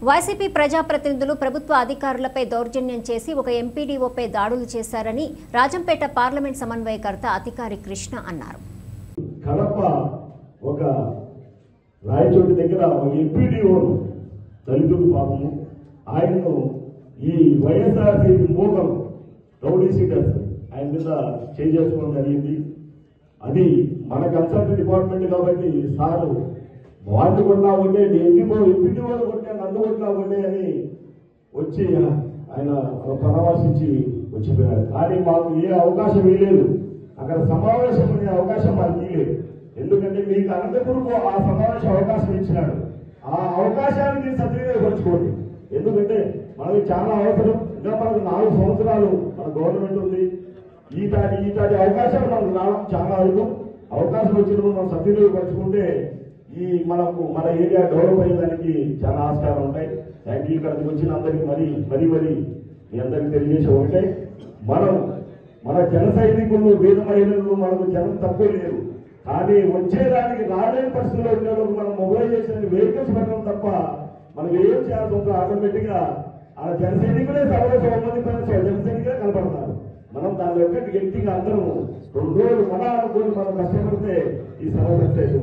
YCP ప్రజాప్రతినిధులు ప్రభుత్వ అధికారులపై దౌర్జన్యం చేసి ఒక ఎంపీడీఓపై దాడులు చేశారని రాజంపేట పార్లమెంట్ సమన్వయకర్త అధికారి కృష్ణ అన్నారు. కడప ఒక రాయచోటి దగ్గర ఒక ఎంపీడీఓ దళితుడు పాపము ఆయన్ను ఈ వైఎస్ఆర్సీపీ మూలం రౌడీ సీటర్స్ ఆయన మీద చేసుకోవడం జరిగింది. అది మన కన్సల్ట్ డిపార్ట్మెంట్ కాబట్టి సారు వాళ్ళు కొన్నా ఉంటే ఎంపీడీఓ కొట్టే నన్ను కొట్టినా ఉంటే అని వచ్చి ఆయన పరామర్శించి వచ్చిపోయారు. కానీ మాకు ఏ అవకాశం ఇవ్వలేదు, అక్కడ సమావేశం అనే అవకాశం మాకు ఇవ్వలేదు. ఎందుకంటే మీకు అనంతపురకు ఆ సమావేశం అవకాశం ఇచ్చినాడు. ఆ అవకాశాన్ని మీరు సద్వినియోగపరచుకోండి. ఎందుకంటే మనకి చాలా అవసరం. ఇంకా మనకు 4 సంవత్సరాలు మన గవర్నమెంట్ ఉంది. ఈటాటి అవకాశాలు మనకు రావడం చాలా అవకాశం వచ్చినప్పుడు మనం సద్వినియోగపరచుకుంటే మనకు మన ఏరియా డెవలప్ అయ్యేదానికి చాలా ఆస్కారం ఉంటాయి. Thank you. ఇక్కడికి వచ్చిన అందరికి మరి మీ అందరికి తెలియజేసే ఒకటే, మన జన సైనికులు వీర మహిళలు మనకు జనం తక్కువ లేరు. కానీ వచ్చేదానికి రాలేని పరిస్థితుల్లో ఉండేందుకు మనం మొబిలైజేషన్ వెహికల్స్ పెట్టడం తప్ప మనం ఏం చేయాల్సి ఉందో ఆటోమేటిక్ గా ఆ జన సైనికులే 100 మంది జన సైనికులే కనపడతారు. మనం దాని యొక్క గట్టిగా అందరం 2 రోజులు మన అనుకోని మనం కష్టపడితే ఈ సభ సక్సెస్.